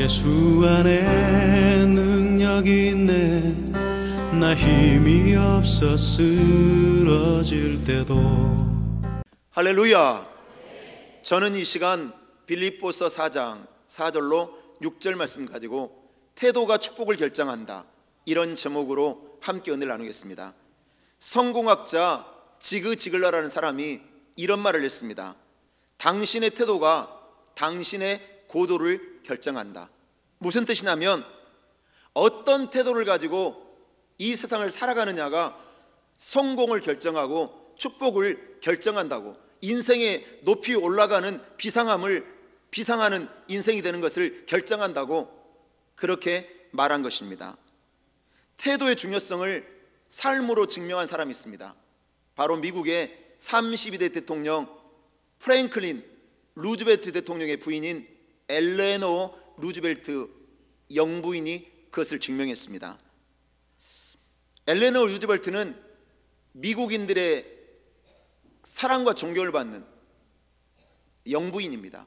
예수 안에 능력이 있네. 나 힘이 없어 쓰러질 때도. 할렐루야. 저는 이 시간 빌립보서 4장 4절로 6절 말씀 가지고 태도가 축복을 결정한다, 이런 제목으로 함께 은혜를 나누겠습니다. 성공학자 지그 지글러라는 사람이 이런 말을 했습니다. 당신의 태도가 당신의 고도를 결정한다. 무슨 뜻이냐면 어떤 태도를 가지고 이 세상을 살아가느냐가 성공을 결정하고 축복을 결정한다고, 인생에 높이 올라가는 비상하는 인생이 되는 것을 결정한다고 그렇게 말한 것입니다. 태도의 중요성을 삶으로 증명한 사람이 있습니다. 바로 미국의 32대 대통령 프랭클린 루즈벨트 대통령의 부인인 엘레노 루즈벨트 영부인이 그것을 증명했습니다. 엘레노 루즈벨트는 미국인들의 사랑과 존경을 받는 영부인입니다.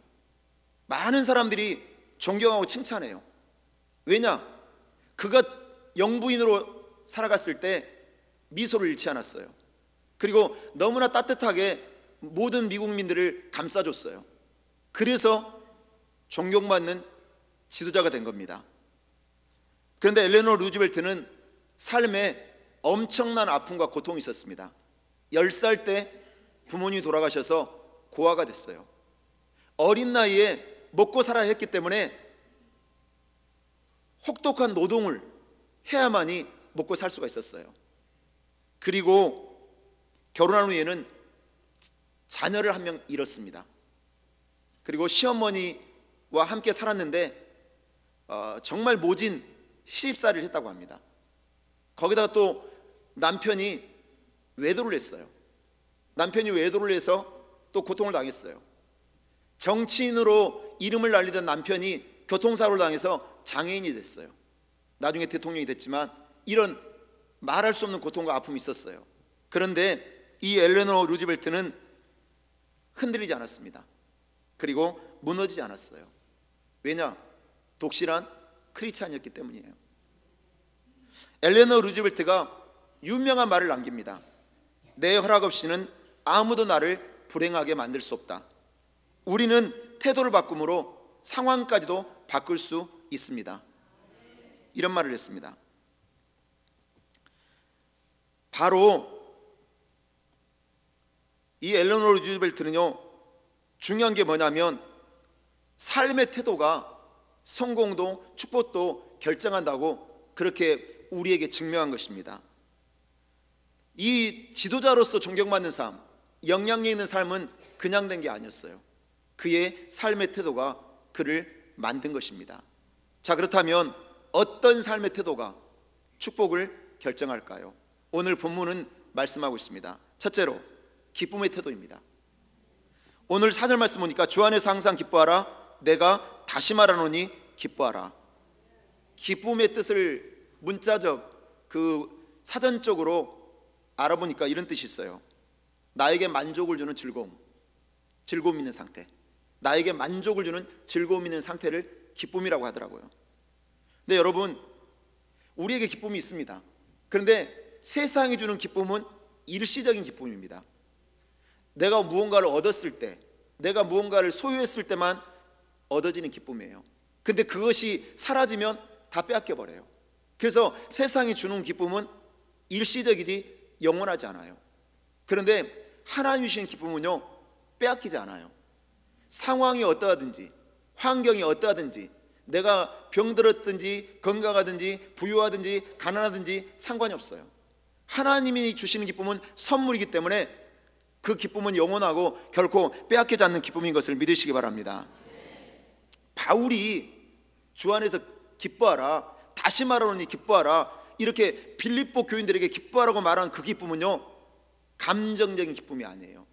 많은 사람들이 존경하고 칭찬해요. 왜냐? 그가 영부인으로 살아갔을 때 미소를 잃지 않았어요. 그리고 너무나 따뜻하게 모든 미국민들을 감싸줬어요. 그래서 존경받는 지도자가 된 겁니다. 그런데 엘레노 루즈벨트는 삶에 엄청난 아픔과 고통이 있었습니다. 10살 때 부모님이 돌아가셔서 고아가 됐어요. 어린 나이에 먹고 살아야 했기 때문에 혹독한 노동을 해야만이 먹고 살 수가 있었어요. 그리고 결혼한 후에는 자녀를 한 명 잃었습니다. 그리고 시어머니와 함께 살았는데 정말 모진 시집살이를 했다고 합니다. 거기다가 또 남편이 외도를 했어요. 남편이 외도를 해서 또 고통을 당했어요. 정치인으로 이름을 날리던 남편이 교통사고를 당해서 장애인이 됐어요. 나중에 대통령이 됐지만 이런 말할 수 없는 고통과 아픔이 있었어요. 그런데 이 엘레노 루즈벨트는 흔들리지 않았습니다. 그리고 무너지지 않았어요. 왜냐? 독실한 크리스찬이었기 때문이에요. 엘레노 루즈벨트가 유명한 말을 남깁니다. 내 허락 없이는 아무도 나를 불행하게 만들 수 없다. 우리는 태도를 바꿈으로 상황까지도 바꿀 수 있습니다. 이런 말을 했습니다. 바로 이 엘레노 루즈벨트는요, 중요한 게 뭐냐면 삶의 태도가 성공도 축복도 결정한다고 그렇게 우리에게 증명한 것입니다. 이 지도자로서 존경받는 삶, 영향력 있는 삶은 그냥 된 게 아니었어요. 그의 삶의 태도가 그를 만든 것입니다. 자, 그렇다면 어떤 삶의 태도가 축복을 결정할까요? 오늘 본문은 말씀하고 있습니다. 첫째로 기쁨의 태도입니다. 오늘 4절 말씀 보니까 주 안에서 항상 기뻐하라, 내가 다시 말하노니 기뻐하라. 기쁨의 뜻을 문자적 사전적으로 알아보니까 이런 뜻이 있어요. 나에게 만족을 주는 즐거움 있는 상태, 나에게 만족을 주는 즐거움 있는 상태를 기쁨이라고 하더라고요. 근데 여러분, 우리에게 기쁨이 있습니다. 그런데 세상이 주는 기쁨은 일시적인 기쁨입니다. 내가 무언가를 얻었을 때, 내가 무언가를 소유했을 때만 얻어지는 기쁨이에요. 근데 그것이 사라지면 다 빼앗겨버려요. 그래서 세상이 주는 기쁨은 일시적이지 영원하지 않아요. 그런데 하나님이 주신 기쁨은요, 빼앗기지 않아요. 상황이 어떠하든지, 환경이 어떠하든지, 내가 병들었든지 건강하든지 부유하든지 가난하든지 상관이 없어요. 하나님이 주시는 기쁨은 선물이기 때문에 그 기쁨은 영원하고 결코 빼앗기지 않는 기쁨인 것을 믿으시기 바랍니다. 바울이 주 안에서 기뻐하라, 다시 말하노니 기뻐하라, 이렇게 빌립보 교인들에게 기뻐하라고 말한 그 기쁨은요, 감정적인 기쁨이 아니에요.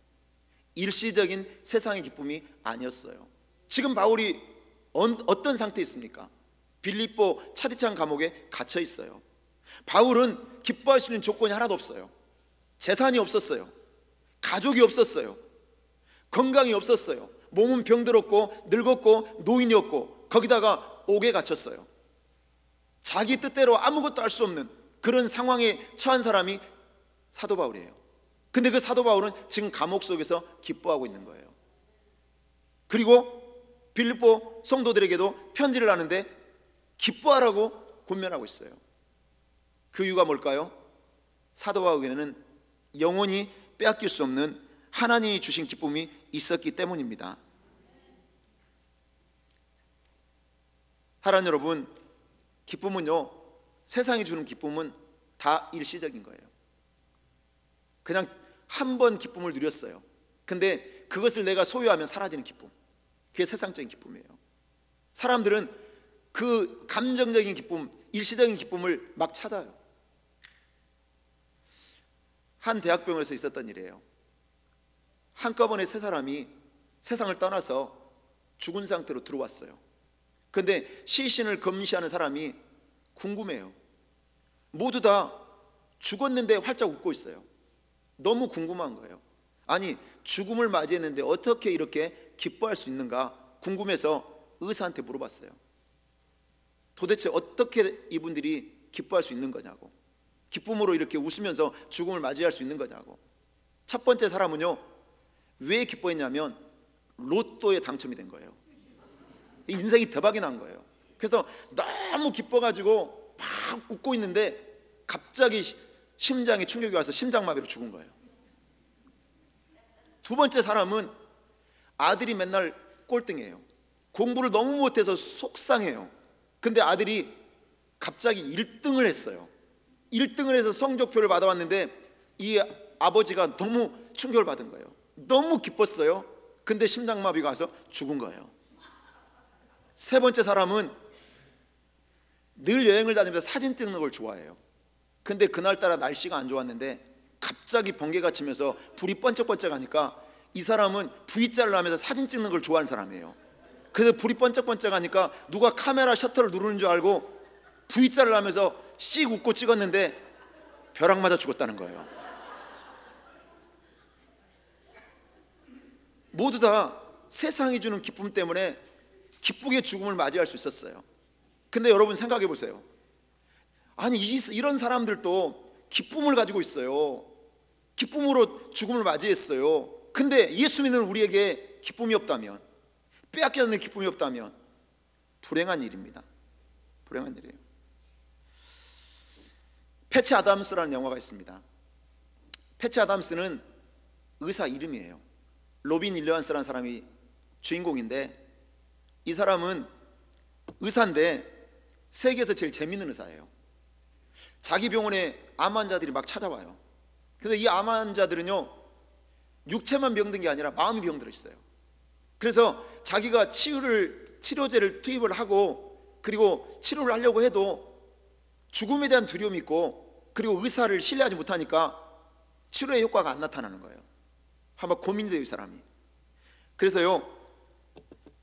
일시적인 세상의 기쁨이 아니었어요. 지금 바울이 어떤 상태에 있습니까? 빌립보 차디찬 감옥에 갇혀 있어요. 바울은 기뻐할 수 있는 조건이 하나도 없어요. 재산이 없었어요. 가족이 없었어요. 건강이 없었어요. 몸은 병들었고 늙었고 노인이었고 거기다가 옥에 갇혔어요. 자기 뜻대로 아무것도 할 수 없는 그런 상황에 처한 사람이 사도 바울이에요. 근데 그 사도 바울은 지금 감옥 속에서 기뻐하고 있는 거예요. 그리고 빌립보 성도들에게도 편지를 하는데 기뻐하라고 권면하고 있어요. 그 이유가 뭘까요? 사도 바울에게는 영원히 빼앗길 수 없는 하나님이 주신 기쁨이 있었기 때문입니다. 사랑하는 여러분, 기쁨은요, 세상이 주는 기쁨은 다 일시적인 거예요. 그냥 한 번 기쁨을 누렸어요. 근데 그것을 내가 소유하면 사라지는 기쁨, 그게 세상적인 기쁨이에요. 사람들은 그 감정적인 기쁨, 일시적인 기쁨을 막 찾아요. 한 대학병원에서 있었던 일이에요. 한꺼번에 세 사람이 세상을 떠나서 죽은 상태로 들어왔어요. 그런데 시신을 검시하는 사람이 궁금해요. 모두 다 죽었는데 활짝 웃고 있어요. 너무 궁금한 거예요. 아니, 죽음을 맞이했는데 어떻게 이렇게 기뻐할 수 있는가 궁금해서 의사한테 물어봤어요. 도대체 어떻게 이분들이 기뻐할 수 있는 거냐고, 기쁨으로 이렇게 웃으면서 죽음을 맞이할 수 있는 거냐고. 첫 번째 사람은요, 왜 기뻐했냐면 로또에 당첨이 된 거예요. 인생이 대박이 난 거예요. 그래서 너무 기뻐가지고 막 웃고 있는데 갑자기 심장에 충격이 와서 심장마비로 죽은 거예요. 두 번째 사람은 아들이 맨날 꼴등이에요. 공부를 너무 못해서 속상해요. 근데 아들이 갑자기 1등을 했어요. 1등을 해서 성적표를 받아왔는데 이 아버지가 너무 충격을 받은 거예요. 너무 기뻤어요. 근데 심장마비가 와서 죽은 거예요. 세 번째 사람은 늘 여행을 다니면서 사진 찍는 걸 좋아해요. 근데 그날따라 날씨가 안 좋았는데 갑자기 번개가 치면서 불이 번쩍번쩍 하니까 이 사람은 V자를 하면서 사진 찍는 걸 좋아하는 사람이에요. 그래서 불이 번쩍번쩍 하니까 누가 카메라 셔터를 누르는 줄 알고 V자를 하면서 씩 웃고 찍었는데 벼락 맞아 죽었다는 거예요. 모두 다 세상이 주는 기쁨 때문에 기쁘게 죽음을 맞이할 수 있었어요. 근데 여러분 생각해 보세요. 아니, 이런 사람들도 기쁨을 가지고 있어요. 기쁨으로 죽음을 맞이했어요. 근데 예수 믿는 우리에게 기쁨이 없다면, 빼앗겨는 기쁨이 없다면 불행한 일입니다. 불행한 일이에요. 패치 아담스라는 영화가 있습니다. 패치 아담스는 의사 이름이에요. 로빈 윌리엄스라는 사람이 주인공인데, 이 사람은 의사인데 세계에서 제일 재밌는 의사예요. 자기 병원에 암 환자들이 막 찾아와요. 근데 이 암 환자들은요, 육체만 병든 게 아니라 마음이 병들어 있어요. 그래서 자기가 치료제를 투입을 하고 그리고 치료를 하려고 해도 죽음에 대한 두려움이 있고, 그리고 의사를 신뢰하지 못하니까 치료의 효과가 안 나타나는 거예요. 한번 고민이 돼요, 이 사람이. 그래서요,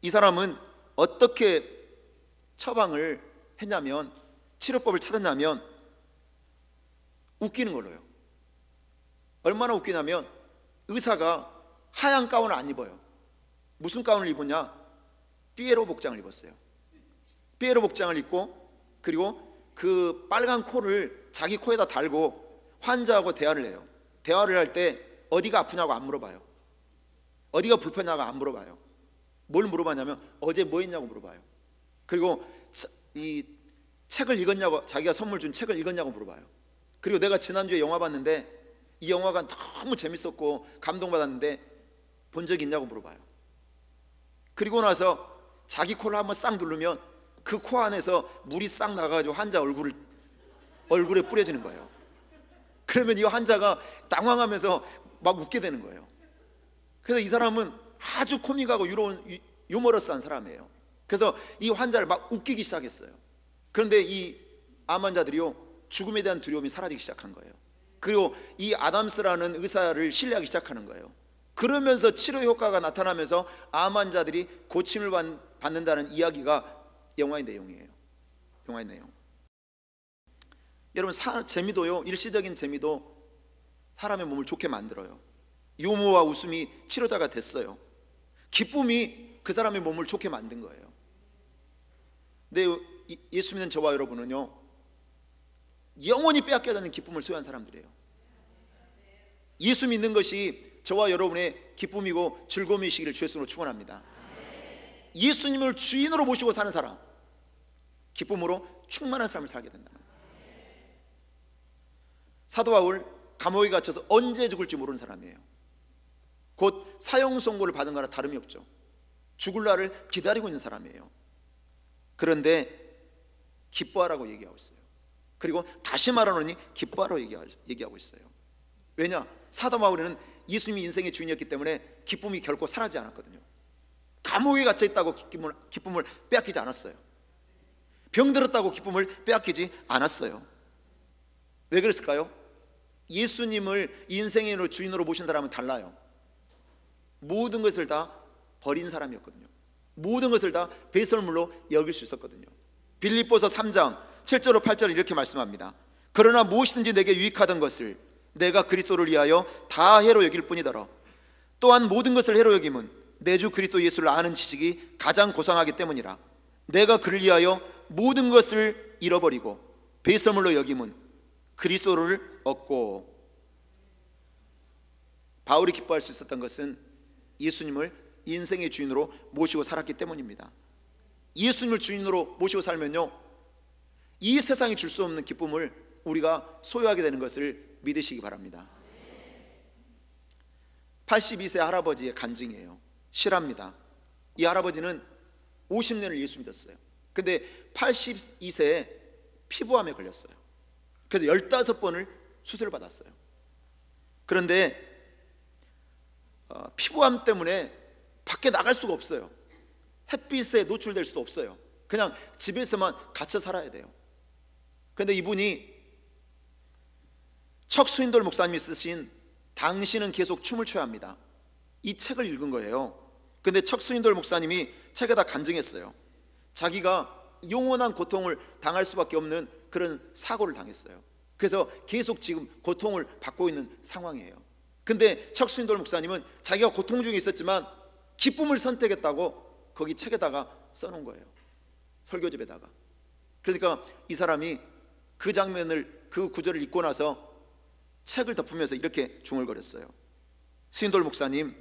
이 사람은 어떻게 처방을 했냐면, 치료법을 찾았냐면 웃기는 걸로요. 얼마나 웃기냐면 의사가 하얀 가운을 안 입어요. 무슨 가운을 입었냐? 삐에로 복장을 입었어요. 삐에로 복장을 입고, 그리고 그 빨간 코를 자기 코에다 달고 환자하고 대화를 해요. 대화를 할 때 어디가 아프냐고 안 물어봐요. 어디가 불편하냐고 안 물어봐요. 뭘 물어봤냐면 어제 뭐 했냐고 물어봐요. 그리고 이 책을 읽었냐고, 자기가 선물 준 책을 읽었냐고 물어봐요. 그리고 내가 지난주에 영화 봤는데 이 영화가 너무 재밌었고 감동받았는데 본 적이 있냐고 물어봐요. 그리고 나서 자기 코를 한번 싹 누르면 그 코 안에서 물이 싹 나가가지고 환자 얼굴에 뿌려지는 거예요. 그러면 이 환자가 당황하면서 막 웃게 되는 거예요. 그래서 이 사람은 아주 코믹하고 유머러스한 사람이에요. 그래서 이 환자를 막 웃기기 시작했어요. 그런데 이 암 환자들이요, 죽음에 대한 두려움이 사라지기 시작한 거예요. 그리고 이 아담스라는 의사를 신뢰하기 시작하는 거예요. 그러면서 치료 효과가 나타나면서 암 환자들이 고침을 받는다는 이야기가 영화의 내용이에요. 영화의 내용. 여러분, 재미도요, 일시적인 재미도 사람의 몸을 좋게 만들어요. 유머와 웃음이 치료자가 됐어요. 기쁨이 그 사람의 몸을 좋게 만든 거예요. 근데 예수 믿는 저와 여러분은요, 영원히 빼앗겨야 하는 기쁨을 소유한 사람들이에요. 예수 믿는 것이 저와 여러분의 기쁨이고 즐거움이시기를 주의 이름으로 축원합니다. 예수님을 주인으로 모시고 사는 사람, 기쁨으로 충만한 삶을 살게 된다. 사도 바울 감옥에 갇혀서 언제 죽을지 모르는 사람이에요. 곧 사형 선고를 받은 거나 다름이 없죠. 죽을 날을 기다리고 있는 사람이에요. 그런데 기뻐하라고 얘기하고 있어요. 그리고 다시 말하노니 기뻐하라고 얘기하고 있어요. 왜냐? 사도 바울은 예수님이 인생의 주인이었기 때문에 기쁨이 결코 사라지지 않았거든요. 감옥에 갇혀 있다고 기쁨을 빼앗기지 않았어요. 병들었다고 기쁨을 빼앗기지 않았어요. 왜 그랬을까요? 예수님을 인생의 주인으로 모신 사람은 달라요. 모든 것을 다 버린 사람이었거든요. 모든 것을 다 배설물로 여길 수 있었거든요. 빌립보서 3장 7절로 8절을 이렇게 말씀합니다. 그러나 무엇이든지 내게 유익하던 것을 내가 그리스도를 위하여 다 해로 여길 뿐이더라. 또한 모든 것을 해로 여김은 내 주 그리스도 예수를 아는 지식이 가장 고상하기 때문이라. 내가 그를 위하여 모든 것을 잃어버리고 배설물로 여김은 그리스도를 얻고. 바울이 기뻐할 수 있었던 것은 예수님을 인생의 주인으로 모시고 살았기 때문입니다. 예수님을 주인으로 모시고 살면요, 이 세상이 줄 수 없는 기쁨을 우리가 소유하게 되는 것을 믿으시기 바랍니다. 82세 할아버지의 간증이에요. 실화입니다. 이 할아버지는 50년을 예수 믿었어요. 근데 82세에 피부암에 걸렸어요. 그래서 15번을 수술을 받았어요. 그런데 피부암 때문에 밖에 나갈 수가 없어요. 햇빛에 노출될 수도 없어요. 그냥 집에서만 갇혀 살아야 돼요. 그런데 이분이 척수인돌 목사님이 쓰신 당신은 계속 춤을 춰야 합니다, 이 책을 읽은 거예요. 근데 척수인돌 목사님이 책에다 간증했어요. 자기가 영원한 고통을 당할 수밖에 없는 그런 사고를 당했어요. 그래서 계속 지금 고통을 받고 있는 상황이에요. 근데 척수인돌 목사님은 자기가 고통 중에 있었지만 기쁨을 선택했다고 거기 책에다가 써놓은 거예요, 설교집에다가. 그러니까 이 사람이 그 장면을, 그 구절을 읽고 나서 책을 덮으면서 이렇게 중얼거렸어요. 수인돌 목사님,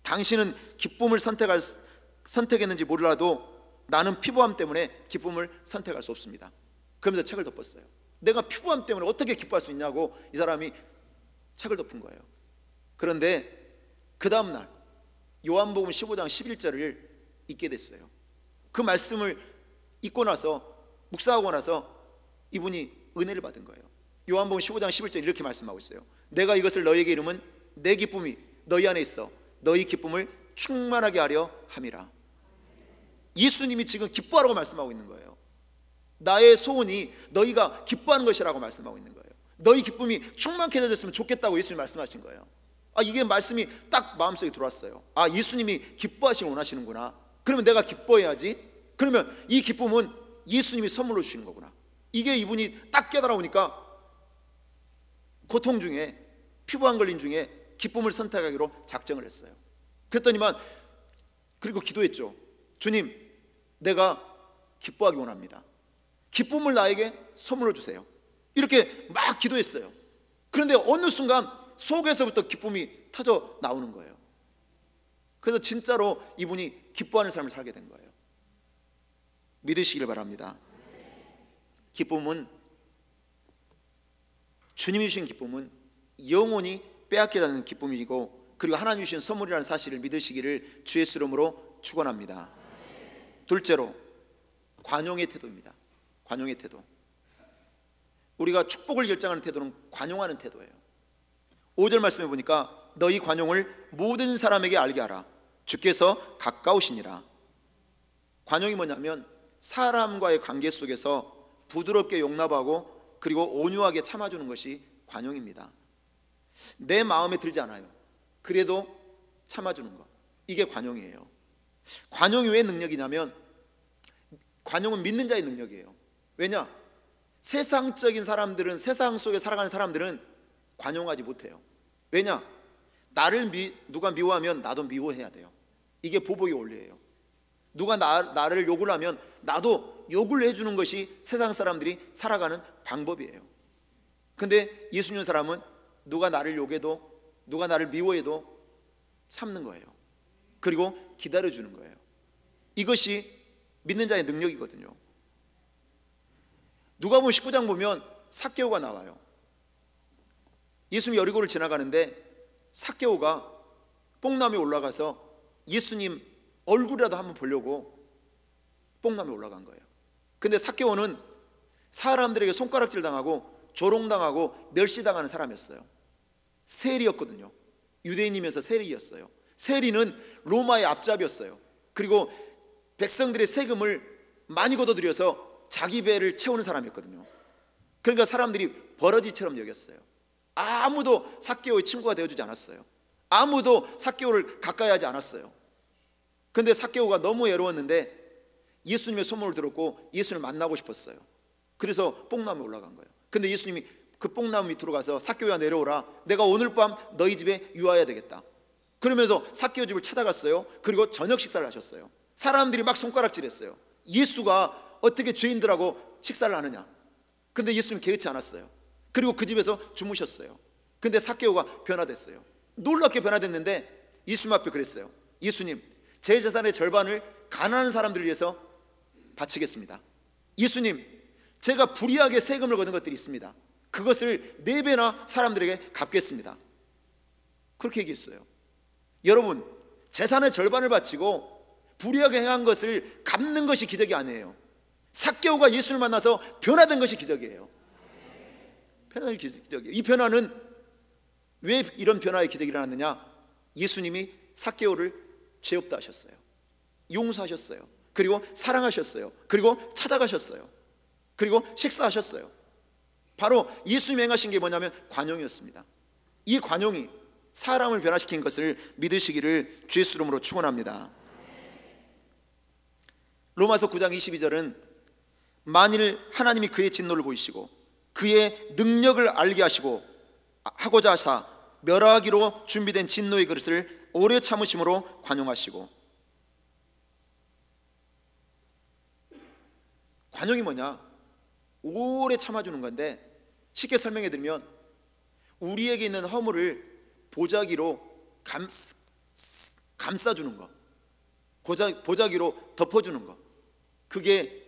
당신은 기쁨을 선택했는지 몰라도 나는 피부암 때문에 기쁨을 선택할 수 없습니다. 그러면서 책을 덮었어요. 내가 피부암 때문에 어떻게 기뻐할 수 있냐고 이 사람이 책을 덮은 거예요. 그런데 그 다음날 요한복음 15장 11절을 읽게 됐어요. 그 말씀을 읽고 나서, 묵상하고 나서 이분이 은혜를 받은 거예요. 요한복음 15장 11절 이렇게 말씀하고 있어요. 내가 이것을 너희에게 이름은 내 기쁨이 너희 안에 있어 너희 기쁨을 충만하게 하려 함이라. 예수님이 지금 기뻐하라고 말씀하고 있는 거예요. 나의 소원이 너희가 기뻐하는 것이라고 말씀하고 있는 거예요. 너희 기쁨이 충만케 되었으면 좋겠다고 예수님이 말씀하신 거예요. 이게 말씀이 딱 마음속에 들어왔어요. 예수님이 기뻐하시길 원하시는구나. 그러면 내가 기뻐해야지. 그러면 이 기쁨은 예수님이 선물로 주시는 거구나. 이게 이분이 딱 깨달아오니까 고통 중에, 피부암 걸린 중에 기쁨을 선택하기로 작정을 했어요. 그랬더니만, 그리고 기도했죠. 주님, 내가 기뻐하기 원합니다. 기쁨을 나에게 선물로 주세요. 이렇게 막 기도했어요. 그런데 어느 순간 속에서부터 기쁨이 터져 나오는 거예요. 그래서 진짜로 이분이 기뻐하는 삶을 살게 된 거예요. 믿으시길 바랍니다. 기쁨은, 주님이 주신 기쁨은 영원히 빼앗기지 않는 기쁨이고, 그리고 하나님 주신 선물이라는 사실을 믿으시기를 주의 이름으로 축원합니다. 둘째로 관용의 태도입니다. 관용의 태도. 우리가 축복을 결정하는 태도는 관용하는 태도예요. 5절 말씀해 보니까 너희 관용을 모든 사람에게 알게 하라. 주께서 가까우시니라. 관용이 뭐냐면 사람과의 관계 속에서 부드럽게 용납하고 그리고 온유하게 참아주는 것이 관용입니다. 내 마음에 들지 않아요. 그래도 참아주는 것, 이게 관용이에요. 관용이 왜 능력이냐면, 관용은 믿는 자의 능력이에요. 왜냐? 세상적인 사람들은, 세상 속에 살아가는 사람들은 관용하지 못해요. 왜냐? 나를 누가 미워하면 나도 미워해야 돼요. 이게 보복의 원리예요. 누가 나를 욕을 하면 나도 욕을 해주는 것이 세상 사람들이 살아가는 방법이에요. 근데 예수 믿는 사람은 누가 나를 욕해도 누가 나를 미워해도 참는 거예요. 그리고 기다려주는 거예요. 이것이 믿는 자의 능력이거든요. 누가복음 19장 보면 삭개오가 나와요. 예수님이 여리고를 지나가는데 삭개오가 뽕나무에 올라가서 예수님 얼굴이라도 한번 보려고 뽕나무에 올라간 거예요. 근데 삭개오는 사람들에게 손가락질 당하고 조롱당하고 멸시당하는 사람이었어요. 세리였거든요. 유대인이면서 세리였어요. 세리는 로마의 앞잡이였어요. 그리고 백성들의 세금을 많이 걷어들여서 자기 배를 채우는 사람이었거든요. 그러니까 사람들이 버러지처럼 여겼어요. 아무도 삭개오의 친구가 되어주지 않았어요. 아무도 삭개오를 가까이 하지 않았어요. 그런데 삭개오가 너무 외로웠는데 예수님의 소문을 들었고 예수님을 만나고 싶었어요. 그래서 뽕나무에 올라간 거예요. 근데 예수님이 그 뽕나무 밑으로 가서 삭개오야 내려오라, 내가 오늘 밤 너희 집에 유하여야 되겠다. 그러면서 삭개오 집을 찾아갔어요. 그리고 저녁 식사를 하셨어요. 사람들이 막 손가락질했어요. 예수가 어떻게 죄인들하고 식사를 하느냐. 근데 예수님 개의치 않았어요. 그리고 그 집에서 주무셨어요. 근데 삭개오가 변화됐어요. 놀랍게 변화됐는데 예수님 앞에 그랬어요. 예수님, 제 재산의 절반을 가난한 사람들을 위해서 바치겠습니다. 예수님, 제가 불의하게 세금을 걷은 것들이 있습니다. 그것을 4배나 사람들에게 갚겠습니다. 그렇게 얘기했어요. 여러분, 재산의 절반을 바치고 불의하게 행한 것을 갚는 것이 기적이 아니에요. 삭개오가 예수를 만나서 변화된 것이 기적이에요. 변화의 기적이에요. 이 변화는 왜 이런 변화의 기적이 일어났느냐? 예수님이 삭개오를 죄 없다 하셨어요. 용서하셨어요. 그리고 사랑하셨어요. 그리고 찾아가셨어요. 그리고 식사하셨어요. 바로 예수님이 행하신 게 뭐냐면 관용이었습니다. 이 관용이 사람을 변화시킨 것을 믿으시기를 주 예수 이름으로 축원합니다. 로마서 9장 22절은 만일 하나님이 그의 진노를 보이시고 그의 능력을 알게 하고자 하사 멸하기로 준비된 진노의 그릇을 오래 참으심으로 관용하시고. 관용이 뭐냐? 오래 참아주는 건데, 쉽게 설명해 드리면 우리에게 있는 허물을 보자기로 감싸주는 거, 보자기로 덮어주는 거, 그게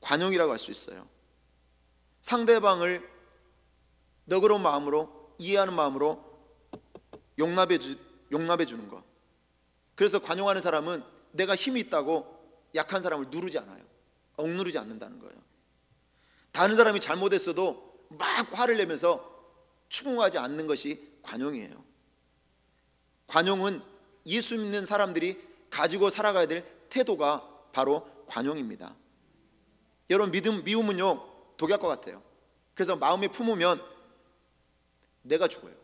관용이라고 할 수 있어요. 상대방을 너그러운 마음으로, 이해하는 마음으로 용납해 주는 거. 그래서 관용하는 사람은 내가 힘이 있다고 약한 사람을 누르지 않아요. 억누르지 않는다는 거예요. 다른 사람이 잘못했어도 막 화를 내면서 추궁하지 않는 것이 관용이에요. 관용은 예수 믿는 사람들이 가지고 살아가야 될 태도가 바로 관용입니다. 여러분, 미움은요 독약과 같아요. 그래서 마음에 품으면 내가 죽어요.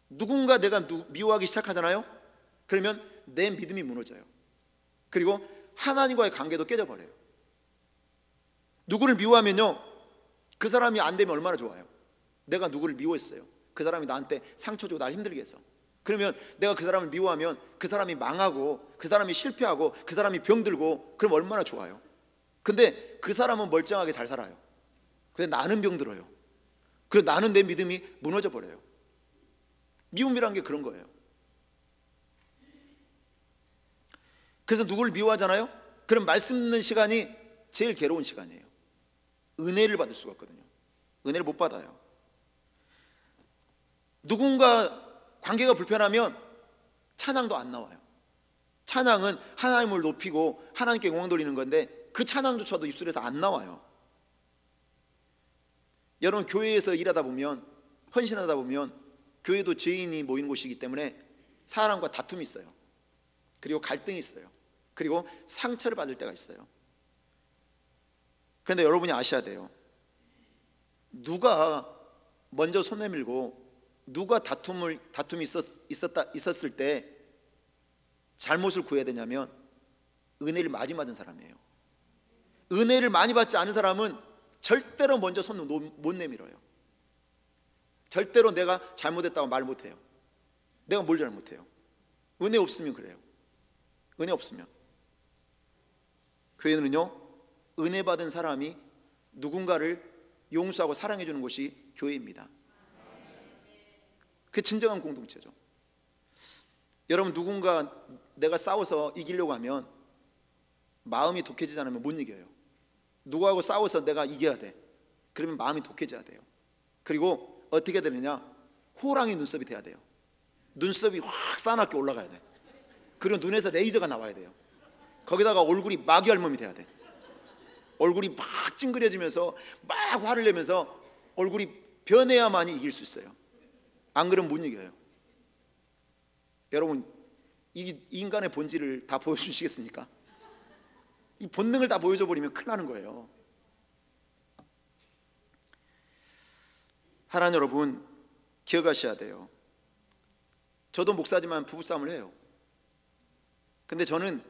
누군가 내가 미워하기 시작하잖아요. 그러면 내 믿음이 무너져요. 그리고 하나님과의 관계도 깨져버려요. 누구를 미워하면요, 그 사람이 안 되면 얼마나 좋아요. 내가 누구를 미워했어요. 그 사람이 나한테 상처 주고 날 힘들게 해서. 그러면 내가 그 사람을 미워하면 그 사람이 망하고 그 사람이 실패하고 그 사람이 병들고, 그럼 얼마나 좋아요. 근데 그 사람은 멀쩡하게 잘 살아요. 근데 나는 병들어요. 그래서 나는 내 믿음이 무너져 버려요. 미움이란 게 그런 거예요. 그래서 누구를 미워하잖아요. 그럼 말씀 듣는 시간이 제일 괴로운 시간이에요. 은혜를 받을 수가 없거든요. 은혜를 못 받아요. 누군가 관계가 불편하면 찬양도 안 나와요. 찬양은 하나님을 높이고 하나님께 영광 돌리는 건데 그 찬양조차도 입술에서 안 나와요. 여러분, 교회에서 일하다 보면, 헌신하다 보면, 교회도 죄인이 모이는 곳이기 때문에 사람과 다툼이 있어요. 그리고 갈등이 있어요. 그리고 상처를 받을 때가 있어요. 그런데 여러분이 아셔야 돼요. 누가 먼저 손 내밀고 누가 다툼이 있었을 때 잘못을 구해야 되냐면 은혜를 많이 받은 사람이에요. 은혜를 많이 받지 않은 사람은 절대로 먼저 손 못 내밀어요. 절대로 내가 잘못했다고 말 못해요. 내가 뭘 잘못해요. 은혜 없으면 그래요. 은혜 없으면. 교회는요 은혜 받은 사람이 누군가를 용서하고 사랑해 주는 곳이 교회입니다. 그게 진정한 공동체죠. 여러분, 누군가 내가 싸워서 이기려고 하면 마음이 독해지지 않으면 못 이겨요. 누구하고 싸워서 내가 이겨야 돼. 그러면 마음이 독해져야 돼요. 그리고 어떻게 되느냐? 호랑이 눈썹이 돼야 돼요. 눈썹이 확 싸납게 올라가야 돼. 그리고 눈에서 레이저가 나와야 돼요. 거기다가 얼굴이 마귀알몸이 돼야 돼. 얼굴이 막 찡그려지면서 막 화를 내면서 얼굴이 변해야만이 이길 수 있어요. 안 그러면 못 이겨요. 여러분, 이 인간의 본질을 다 보여주시겠습니까? 이 본능을 다 보여줘 버리면 큰일 나는 거예요. 하나님 여러분, 기억하셔야 돼요. 저도 목사지만 부부싸움을 해요. 근데 저는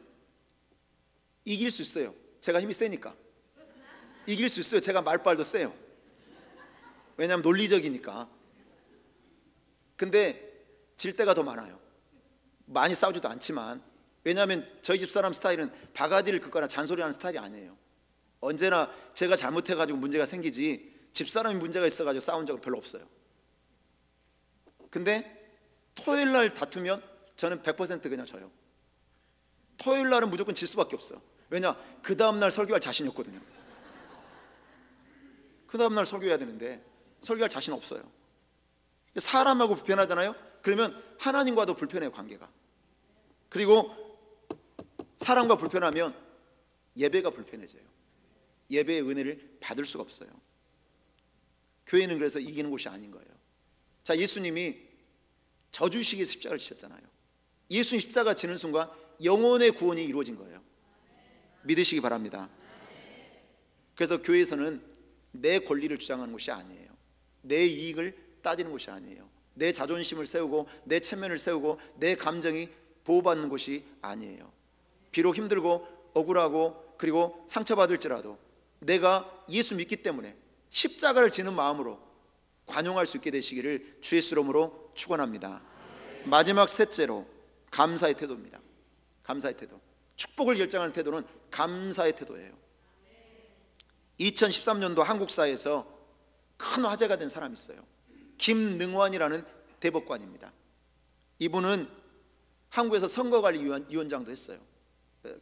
이길 수 있어요. 제가 힘이 세니까. 이길 수 있어요. 제가 말빨도 세요. 왜냐하면 논리적이니까. 근데 질 때가 더 많아요. 많이 싸우지도 않지만. 왜냐하면 저희 집사람 스타일은 바가지를 긋거나 잔소리하는 스타일이 아니에요. 언제나 제가 잘못해가지고 문제가 생기지 집사람이 문제가 있어가지고 싸운 적은 별로 없어요. 근데 토요일날 다투면 저는 100% 그냥 져요. 토요일날은 무조건 질 수밖에 없어요. 왜냐? 그 다음날 설교할 자신이 없거든요. 그 다음날 설교해야 되는데 설교할 자신 없어요. 사람하고 불편하잖아요. 그러면 하나님과도 불편해요, 관계가. 그리고 사람과 불편하면 예배가 불편해져요. 예배의 은혜를 받을 수가 없어요. 교회는 그래서 이기는 곳이 아닌 거예요. 자, 예수님이 저주시기에 십자가를 지셨잖아요. 예수님 십자가 지는 순간 영혼의 구원이 이루어진 거예요. 믿으시기 바랍니다. 그래서 교회에서는 내 권리를 주장하는 곳이 아니에요. 내 이익을 따지는 곳이 아니에요. 내 자존심을 세우고 내 체면을 세우고 내 감정이 보호받는 곳이 아니에요. 비록 힘들고 억울하고 그리고 상처받을지라도 내가 예수 믿기 때문에 십자가를 지는 마음으로 관용할 수 있게 되시기를 주의 이름으로 축원합니다. 마지막 셋째로 감사의 태도입니다. 감사의 태도. 축복을 결정하는 태도는 감사의 태도예요. 2013년도 한국사에서 큰 화제가 된 사람이 있어요. 김능환이라는 대법관입니다. 이분은 한국에서 선거관리위원장도 했어요.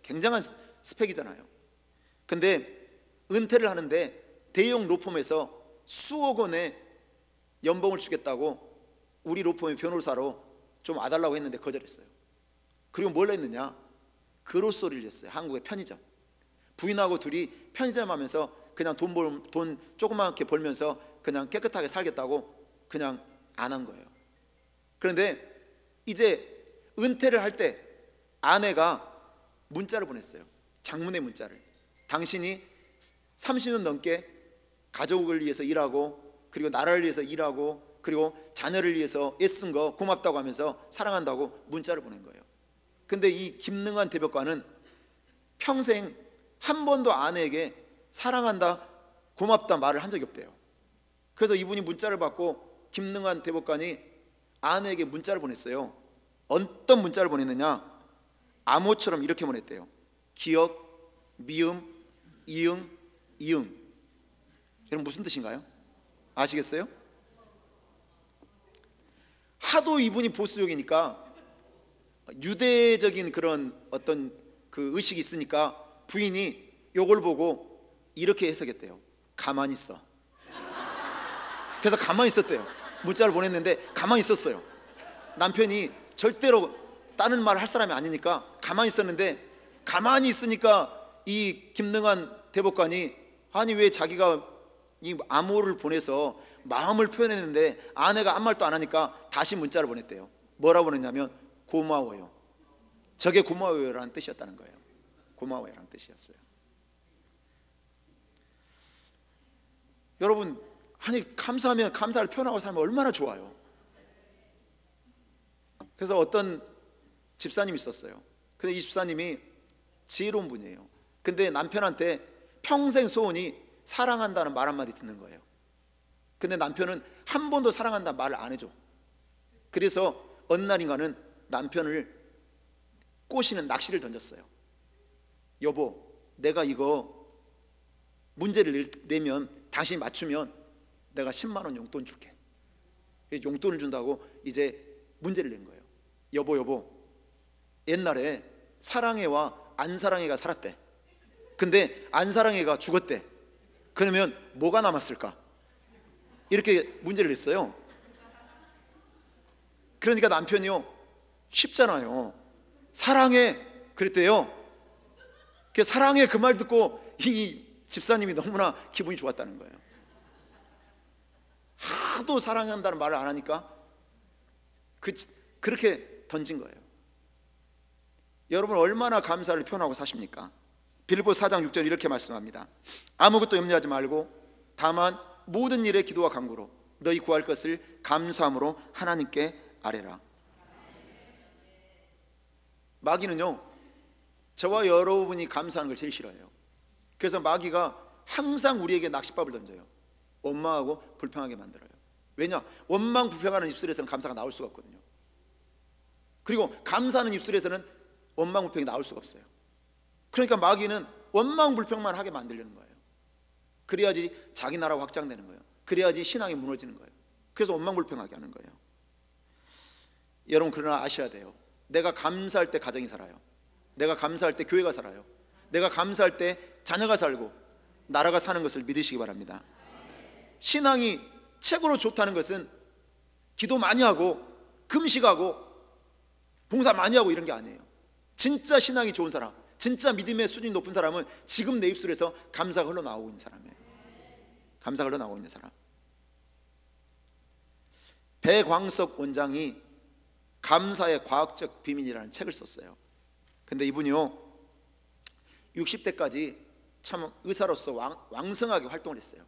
굉장한 스펙이잖아요. 근데 은퇴를 하는데 대형 로펌에서 수억 원의 연봉을 주겠다고 우리 로펌의 변호사로 좀 와달라고 했는데 거절했어요. 그리고 뭘 했느냐? 그로소리를 했어요. 한국의 편의점. 부인하고 둘이 편의점 하면서 그냥 돈 조그맣게 벌면서 그냥 깨끗하게 살겠다고 그냥 안 한 거예요. 그런데 이제 은퇴를 할 때 아내가 문자를 보냈어요. 장문의 문자를. 당신이 30년 넘게 가족을 위해서 일하고 그리고 나라를 위해서 일하고 그리고 자녀를 위해서 애쓴 거 고맙다고 하면서 사랑한다고 문자를 보낸 거예요. 근데 이 김능환 대법관은 평생 한 번도 아내에게 사랑한다, 고맙다 말을 한 적이 없대요. 그래서 이분이 문자를 받고 김능환 대법관이 아내에게 문자를 보냈어요. 어떤 문자를 보냈느냐? 암호처럼 이렇게 보냈대요. 기억, 미음, 이응, 이응. 여러분 무슨 뜻인가요? 아시겠어요? 하도 이분이 보수적이니까 유대적인 그런 어떤 그 의식이 있으니까 부인이 요걸 보고 이렇게 해석했대요. 가만히 있어. 그래서 가만히 있었대요. 문자를 보냈는데 가만히 있었어요. 남편이 절대로 다른 말을 할 사람이 아니니까 가만히 있었는데 가만히 있으니까 이 김능환 대법관이 아니 왜 자기가 이 암호를 보내서 마음을 표현했는데 아내가 아무 말도 안 하니까 다시 문자를 보냈대요. 뭐라고 보냈냐면 고마워요. 저게 고마워요라는 뜻이었다는 거예요. 고마워요라는 뜻이었어요. 여러분, 아니 감사하면 감사를 표현하고 살면 얼마나 좋아요. 그래서 어떤 집사님이 있었어요. 근데 이 집사님이 지혜로운 분이에요. 근데 남편한테 평생 소원이 사랑한다는 말 한마디 듣는 거예요. 근데 남편은 한 번도 사랑한다는 말을 안 해줘. 그래서 어느 날인가는 남편을 꼬시는 낚시를 던졌어요. 여보, 내가 이거 문제를 내면 당신이 맞추면 내가 10만 원 용돈 줄게. 용돈을 준다고 이제 문제를 낸 거예요. 여보 옛날에 사랑해와 안사랑해가 살았대. 근데 안사랑해가 죽었대. 그러면 뭐가 남았을까? 이렇게 문제를 냈어요. 그러니까 남편이요, 쉽잖아요. 사랑해 그랬대요. 그 사랑해 그 말 듣고 이 집사님이 너무나 기분이 좋았다는 거예요. 하도 사랑한다는 말을 안 하니까 그렇게 던진 거예요. 여러분 얼마나 감사를 표현하고 사십니까? 빌립보서 4장 6절 이렇게 말씀합니다. 아무것도 염려하지 말고 다만 모든 일에 기도와 간구로 너희 구할 것을 감사함으로 하나님께 아뢰라. 마귀는요, 저와 여러분이 감사하는 걸 제일 싫어해요. 그래서 마귀가 항상 우리에게 낚싯밥을 던져요. 원망하고 불평하게 만들어요. 왜냐? 원망 불평하는 입술에서는 감사가 나올 수가 없거든요. 그리고 감사하는 입술에서는 원망 불평이 나올 수가 없어요. 그러니까 마귀는 원망 불평만 하게 만들려는 거예요. 그래야지 자기 나라가 확장되는 거예요. 그래야지 신앙이 무너지는 거예요. 그래서 원망 불평하게 하는 거예요. 여러분 그러나 아셔야 돼요. 내가 감사할 때 가정이 살아요. 내가 감사할 때 교회가 살아요. 내가 감사할 때 자녀가 살고 나라가 사는 것을 믿으시기 바랍니다. 신앙이 최고로 좋다는 것은 기도 많이 하고 금식하고 봉사 많이 하고 이런 게 아니에요. 진짜 신앙이 좋은 사람, 진짜 믿음의 수준이 높은 사람은 지금 내 입술에서 감사가 흘러나오고 있는 사람이에요. 감사가 흘러나오고 있는 사람. 배광석 원장이 감사의 과학적 비밀이라는 책을 썼어요. 근데 이분이요 60대까지 참 의사로서 왕성하게 활동을 했어요.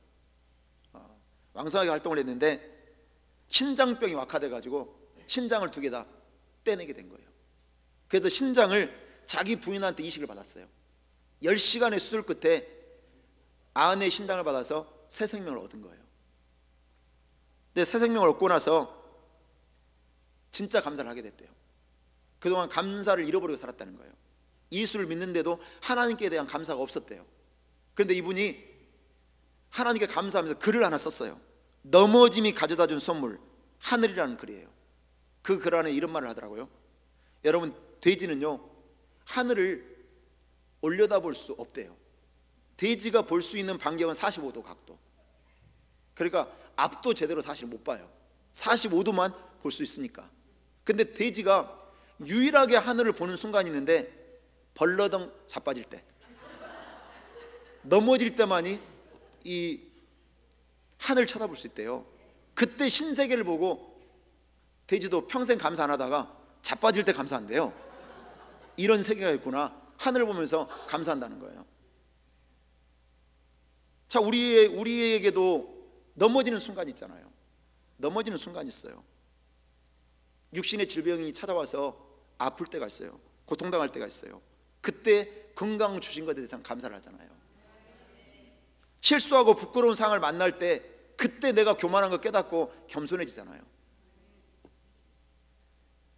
왕성하게 활동을 했는데 신장병이 악화돼 가지고 신장을 2개 다 떼내게 된 거예요. 그래서 신장을 자기 부인한테 이식을 받았어요. 10시간의 수술 끝에 아내의 신장을 받아서 새 생명을 얻은 거예요. 근데 새 생명을 얻고 나서 진짜 감사를 하게 됐대요. 그동안 감사를 잃어버리고 살았다는 거예요. 예수를 믿는데도 하나님께 대한 감사가 없었대요. 그런데 이분이 하나님께 감사하면서 글을 하나 썼어요. 넘어짐이 가져다 준 선물, 하늘이라는 글이에요. 그 글 안에 이런 말을 하더라고요. 여러분 돼지는요 하늘을 올려다볼 수 없대요. 돼지가 볼 수 있는 반경은 45도 각도. 그러니까 앞도 제대로 사실 못 봐요. 45도만 볼 수 있으니까. 근데 돼지가 유일하게 하늘을 보는 순간이 있는데 벌러덩 자빠질 때, 넘어질 때만이 이 하늘 쳐다볼 수 있대요. 그때 신세계를 보고 돼지도 평생 감사 안 하다가 자빠질 때 감사한대요. 이런 세계가 있구나. 하늘을 보면서 감사한다는 거예요. 자, 우리에게도 넘어지는 순간이 있잖아요. 넘어지는 순간이 있어요. 육신의 질병이 찾아와서 아플 때가 있어요. 고통당할 때가 있어요. 그때 건강 주신 것에 대해서 감사를 하잖아요. 실수하고 부끄러운 상황을 만날 때 그때 내가 교만한 거 깨닫고 겸손해지잖아요.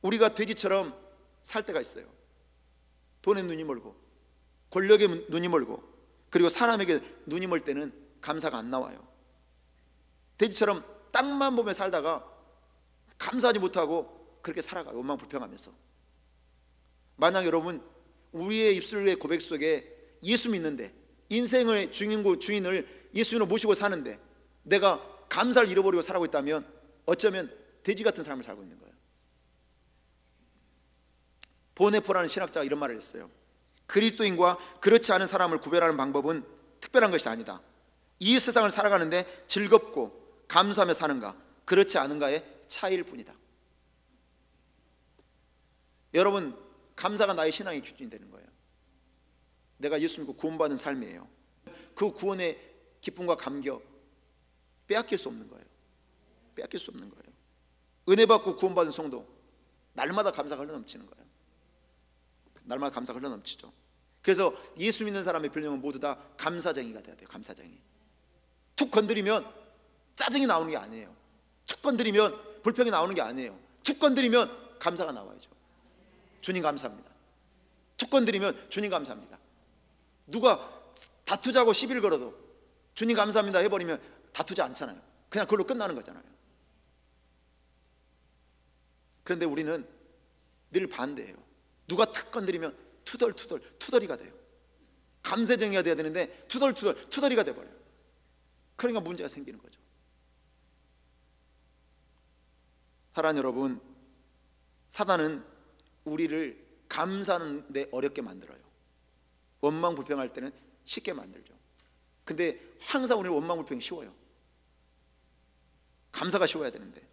우리가 돼지처럼 살 때가 있어요. 돈에 눈이 멀고 권력에 눈이 멀고 그리고 사람에게 눈이 멀 때는 감사가 안 나와요. 돼지처럼 땅만 보며 살다가 감사하지 못하고 그렇게 살아가요. 원망 불평하면서. 만약 여러분 우리의 입술의 고백 속에 예수 믿는데 인생의 주인을 예수님으로 모시고 사는데 내가 감사를 잃어버리고 살아가고 있다면 어쩌면 돼지 같은 삶을 살고 있는 거예요. 보네포라는 신학자가 이런 말을 했어요. 그리스도인과 그렇지 않은 사람을 구별하는 방법은 특별한 것이 아니다. 이 세상을 살아가는데 즐겁고 감사하며 사는가 그렇지 않은가의 차이일 뿐이다. 여러분 감사가 나의 신앙의 기준이 되는 거예요. 내가 예수 믿고 구원받은 삶이에요. 그 구원의 기쁨과 감격 빼앗길 수 없는 거예요. 빼앗길 수 없는 거예요. 은혜 받고 구원받은 성도 날마다 감사가 흘러넘치는 거예요. 날마다 감사가 흘러넘치죠. 그래서 예수 믿는 사람의 별명은 모두 다 감사쟁이가 돼야 돼요. 감사쟁이. 툭 건드리면 짜증이 나오는 게 아니에요. 툭 건드리면 불평이 나오는 게 아니에요. 툭 건드리면 감사가 나와야죠. 주님 감사합니다. 툭 건드리면 주님 감사합니다. 누가 다투자고 시비를 걸어도 주님 감사합니다 해버리면 다투지 않잖아요. 그냥 그걸로 끝나는 거잖아요. 그런데 우리는 늘 반대예요. 누가 탁 건드리면 투덜투덜이가 돼요. 감세정의가 돼야 되는데 투덜이가 돼버려요. 그러니까 문제가 생기는 거죠. 사랑하는 여러분, 사단은 우리를 감사하는 데 어렵게 만들어요. 원망불평할 때는 쉽게 만들죠. 근데 항상 우리는 원망불평이 쉬워요. 감사가 쉬워야 되는데.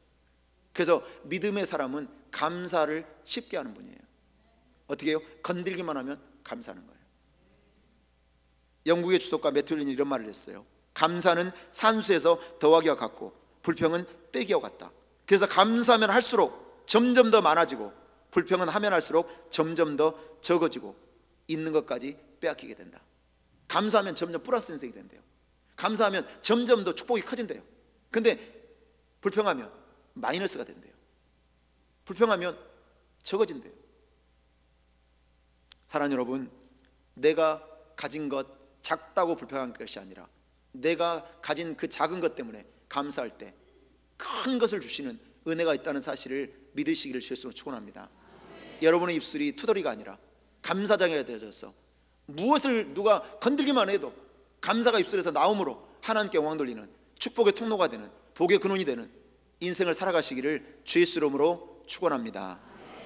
그래서 믿음의 사람은 감사를 쉽게 하는 분이에요. 어떻게 해요? 건들기만 하면 감사하는 거예요. 영국의 주석가 매튜린이 이런 말을 했어요. 감사는 산수에서 더하기와 같고 불평은 빼기와 같다. 그래서 감사하면 할수록 점점 더 많아지고 불평은 하면 할수록 점점 더 적어지고 있는 것까지 빼앗기게 된다. 감사하면 점점 플러스 인생이 된대요. 감사하면 점점 더 축복이 커진대요. 근데 불평하면 마이너스가 된대요. 불평하면 적어진대요. 사랑하는 여러분, 내가 가진 것 작다고 불평한 것이 아니라 내가 가진 그 작은 것 때문에 감사할 때 큰 것을 주시는 은혜가 있다는 사실을 믿으시기를 주님으로 축원합니다. 여러분의 입술이 투덜이가 아니라 감사장애가 되어져서 무엇을 누가 건들기만 해도 감사가 입술에서 나옴으로 하나님께 영광 돌리는 축복의 통로가 되는 복의 근원이 되는 인생을 살아가시기를 주의 이름으로 축원합니다.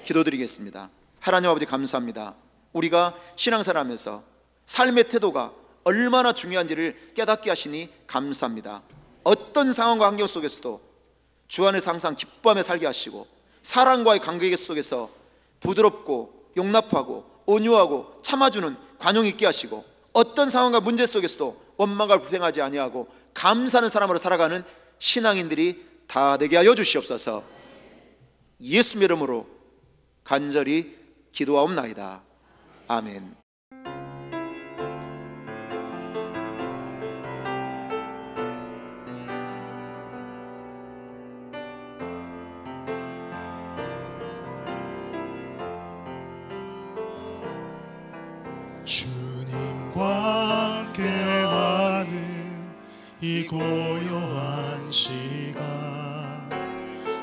기도드리겠습니다. 하나님 아버지 감사합니다. 우리가 신앙생활하면서 삶의 태도가 얼마나 중요한지를 깨닫게 하시니 감사합니다. 어떤 상황과 환경 속에서도 주 안에서 항상 기뻐하며 살게 하시고 사랑과의 관계 속에서 부드럽고 용납하고 온유하고 참아주는 관용 있게 하시고 어떤 상황과 문제 속에서도 원망과 불평하지 아니하고 감사하는 사람으로 살아가는 신앙인들이 다 되게 하여 주시옵소서. 예수 이름으로 간절히 기도하옵나이다. 아멘. 주님과 함께하는 이 고요한 시간,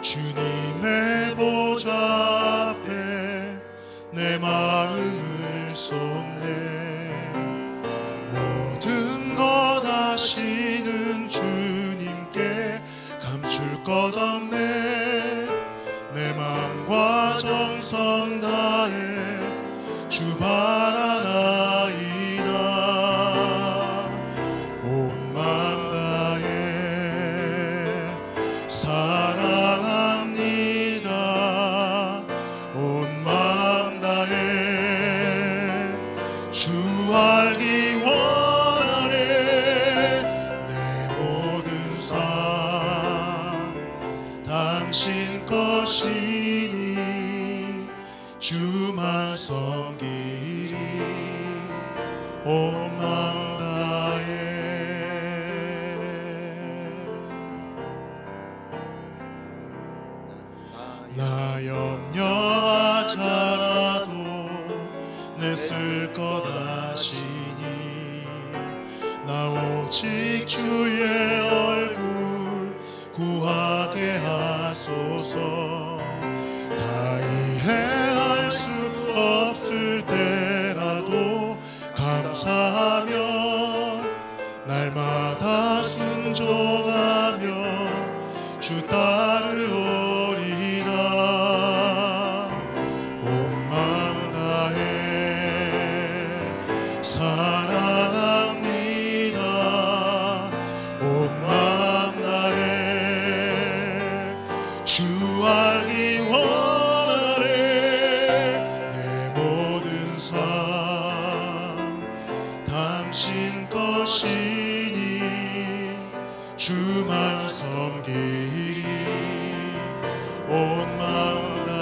주님의 보좌 앞에 내 마음을 쏟네. 모든 것 아시는 주님께 감출 것 없네. 내 마음과 정성 다해 주 바라나이다. 온 마음 다해 사랑합니다. 온 마음 다해 주 알기 원하네. 내 모든 삶 당신 것이니 주만 섬기리. 온 마음 다해. 나 염려하자라도 내 쓸 것 아시니. 나 오직 주의 얼굴 구하게 하소서. 다 이해할 수 없을 때라도 감사하며 날마다 순종하며 주 따르오리다. 온 마음 다해 사랑합니다. 온 마음 다해 주 알기 원하네. 내 모든 삶 당신 것이니 주만 섬기리. 온 마음 다해